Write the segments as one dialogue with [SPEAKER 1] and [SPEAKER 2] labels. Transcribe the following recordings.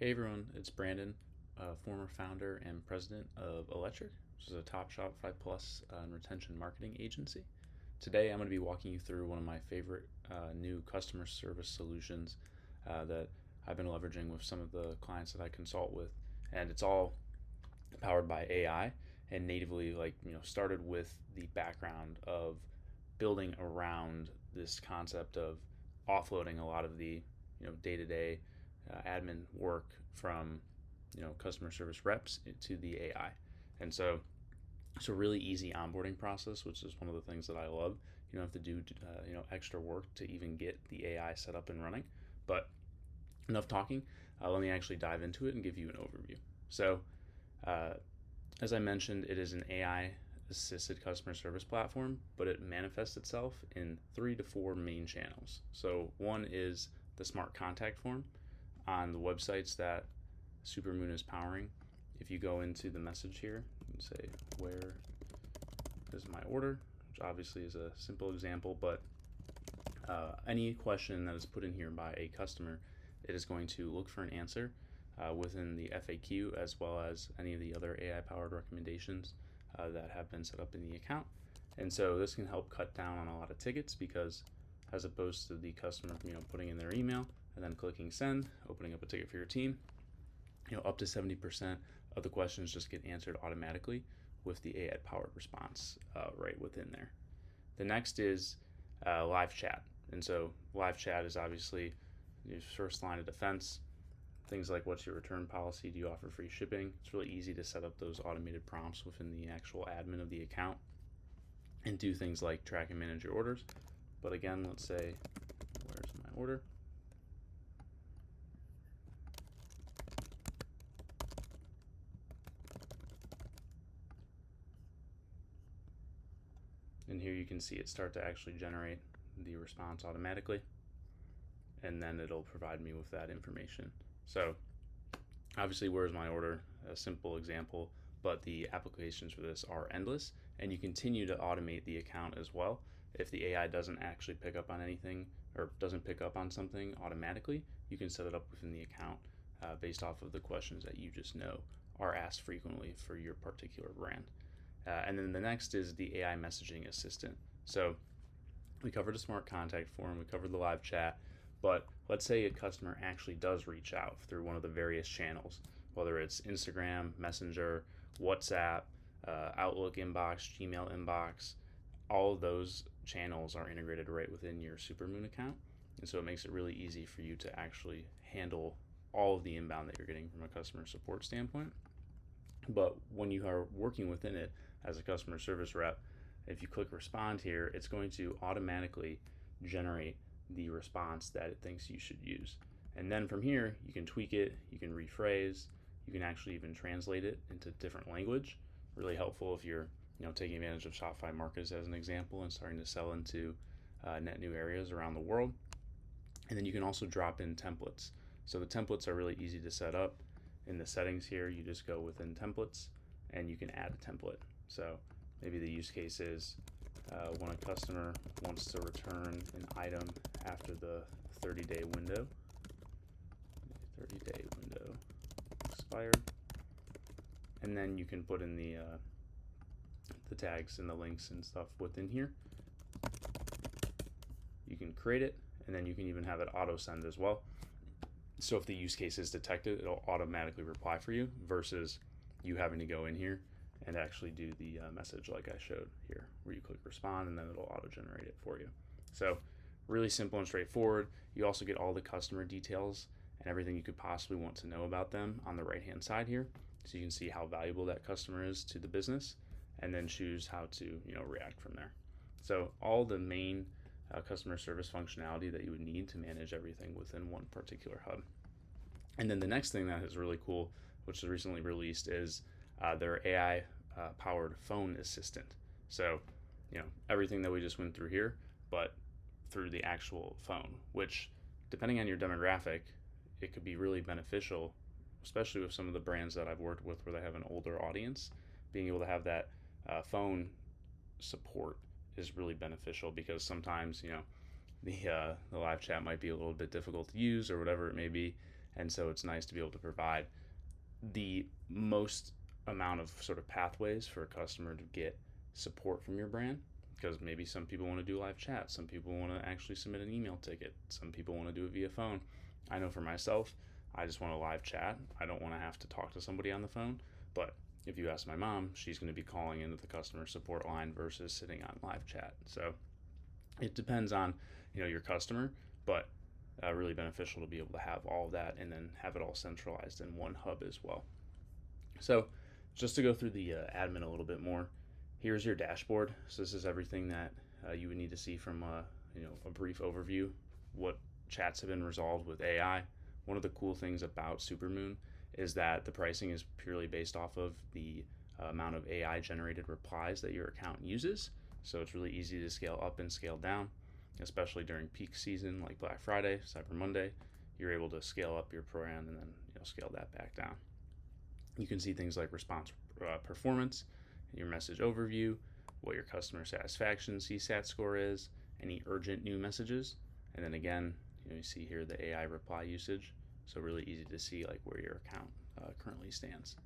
[SPEAKER 1] Hey everyone, it's Brandon, former founder and president of Electric, which is a top Shopify Plus and retention marketing agency. Today I'm going to be walking you through one of my favorite new customer service solutions that I've been leveraging with some of the clients that I consult with, and it's all powered by AI and natively started with the background of building around this concept of offloading a lot of the day-to-day admin work from customer service reps to the AI. And so it's a really easy onboarding process, which is one of the things that I love. You don't have to do extra work to even get the AI set up and running. But enough talking. Let me actually dive into it and give you an overview. So uh, as I mentioned, it is an AI assisted customer service platform, but it manifests itself in 3 to 4 main channels. So one is the smart contact form on the websites that Supermoon is powering. If you go into the message here and say, where is my order? Which obviously is a simple example, but any question that is put in here by a customer, it is going to look for an answer within the FAQ, as well as any of the other AI powered recommendations that have been set up in the account. And so this can help cut down on a lot of tickets, because as opposed to the customer putting in their email and then clicking send, opening up a ticket for your team, up to 70% of the questions just get answered automatically with the AI powered response right within there. The next is live chat. And so live chat is obviously your first line of defense. Things like, what's your return policy? Do you offer free shipping? It's really easy to set up those automated prompts within the actual admin of the account and do things like track and manage your orders. But again, let's say, where's my order? And here you can see it start to actually generate the response automatically, and then it'll provide me with that information. So obviously, where's my order? A simple example, but the applications for this are endless, and you continue to automate the account as well. If the AI doesn't actually pick up on anything or doesn't pick up on something automatically, you can set it up within the account based off of the questions that you just know are asked frequently for your particular brand. And then the next is the AI messaging assistant. So we covered a smart contact form, we covered the live chat, but let's say a customer actually does reach out through one of the various channels, whether it's Instagram, Messenger, WhatsApp, Outlook inbox, Gmail inbox. All of those channels are integrated right within your Supermoon account. And so it makes it really easy for you to actually handle all of the inbound that you're getting from a customer support standpoint. But when you are working within it as a customer service rep, if you click respond here, it's going to automatically generate the response that it thinks you should use. And then from here, you can tweak it, you can rephrase, you can actually even translate it into different language. Really helpful if you're taking advantage of Shopify markets as an example and starting to sell into net new areas around the world. And then you can also drop in templates. So the templates are really easy to set up. In the settings here, you just go within templates and you can add a template. So maybe the use case is when a customer wants to return an item after the 30-day window. 30-day window expired. And then you can put in the tags and the links and stuff within here. You can create it, and then you can even have it auto send as well. So if the use case is detected, it'll automatically reply for you versus you having to go in here and actually do the message like I showed here, where you click respond and then it'll auto generate it for you. So really simple and straightforward. You also get all the customer details and everything you could possibly want to know about them on the right hand side here. So you can see how valuable that customer is to the business and then choose how to react from there. So all the main customer service functionality that you would need to manage everything within one particular hub. And then the next thing that is really cool, which is recently released, is their AI powered phone assistant. So everything that we just went through here, but through the actual phone, which depending on your demographic, it could be really beneficial, especially with some of the brands that I've worked with where they have an older audience. Being able to have that phone support is really beneficial, because sometimes the live chat might be a little bit difficult to use or whatever it may be, And so it's nice to be able to provide the most amount of sort of pathways for a customer to get support from your brand, because maybe some people want to do live chat, some people want to actually submit an email ticket, some people want to do it via phone. I know for myself, I just want a live chat. I don't want to have to talk to somebody on the phone. But if you ask my mom, she's going to be calling into the customer support line versus sitting on live chat. So it depends on your customer, but really beneficial to be able to have all of that and then have it all centralized in one hub as well. So just to go through the admin a little bit more, here's your dashboard. So this is everything that you would need to see from a brief overview. What chats have been resolved with AI. One of the cool things about Supermoon is that the pricing is purely based off of the amount of AI generated replies that your account uses. So it's really easy to scale up and scale down, especially during peak season like Black Friday, Cyber Monday. You're able to scale up your brand and then scale that back down. You can see things like response performance, your message overview, what your customer satisfaction CSAT score is, any urgent new messages, and then again, you see here the AI reply usage. So really easy to see like where your account currently stands.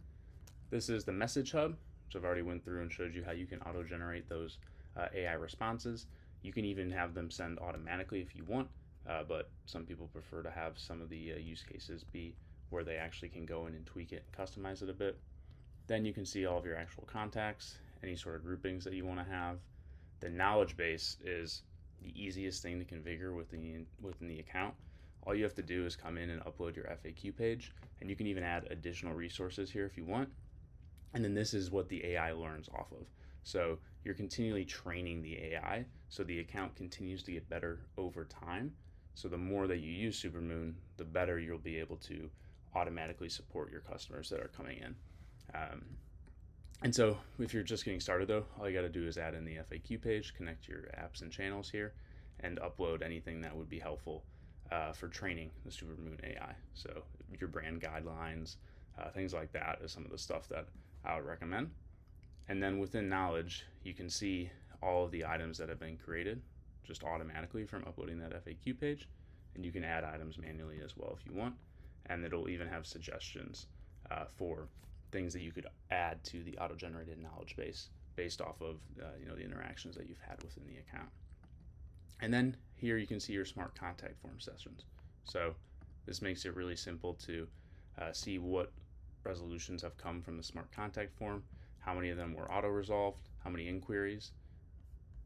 [SPEAKER 1] This is the message hub. So I've already went through and showed you how you can auto generate those AI responses. You can even have them send automatically if you want, but some people prefer to have some of the use cases be where they actually can go in and tweak it and customize it a bit. Then you can see all of your actual contacts, any sort of groupings that you want to have. The knowledge base is the easiest thing to configure within the account. All you have to do is come in and upload your FAQ page, and you can even add additional resources here if you want. And then this is what the AI learns off of. So you're continually training the AI, so the account continues to get better over time. So the more that you use Supermoon, the better you'll be able to automatically support your customers that are coming in. And so if you're just getting started though, all you got to do is add in the FAQ page, connect your apps and channels here, and upload anything that would be helpful for training the Supermoon AI. So your brand guidelines, things like that is some of the stuff that I would recommend. And then within knowledge, you can see all of the items that have been created just automatically from uploading that FAQ page. And you can add items manually as well if you want. And it'll even have suggestions for things that you could add to the auto-generated knowledge base based off of the interactions that you've had within the account. And then here you can see your smart contact form sessions. So this makes it really simple to see what resolutions have come from the smart contact form, how many of them were auto-resolved, how many inquiries,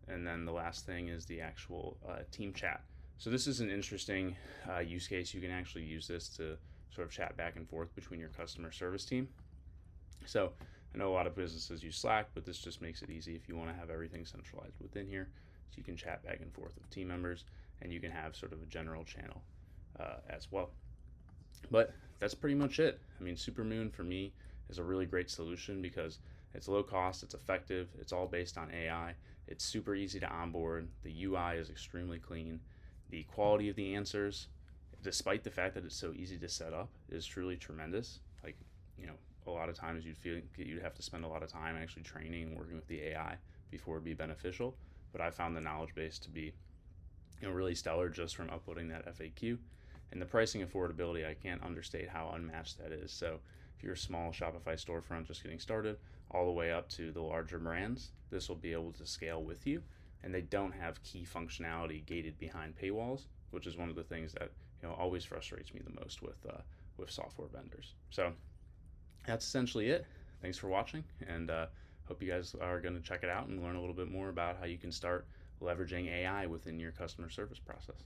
[SPEAKER 1] and then the last thing is the actual team chat. So this is an interesting use case. You can actually use this to sort of chat back and forth between your customer service team. So I know a lot of businesses use Slack, but this just makes it easy if you want to have everything centralized within here. So you can chat back and forth with team members, and you can have sort of a general channel as well. But that's pretty much it. I mean, Supermoon for me is a really great solution because it's low cost, it's effective, it's all based on AI, it's super easy to onboard, the UI is extremely clean, the quality of the answers, despite the fact that it's so easy to set up, is truly tremendous. Like, a lot of times you'd have to spend a lot of time actually training and working with the AI before it'd be beneficial. But I found the knowledge base to be really stellar just from uploading that FAQ. And the pricing affordability, I can't understate how unmatched that is. So if you're a small Shopify storefront just getting started, all the way up to the larger brands, this will be able to scale with you. And they don't have key functionality gated behind paywalls, which is one of the things that always frustrates me the most with software vendors. So that's essentially it. Thanks for watching, and hope you guys are going to check it out and learn a little bit more about how you can start leveraging AI within your customer service process.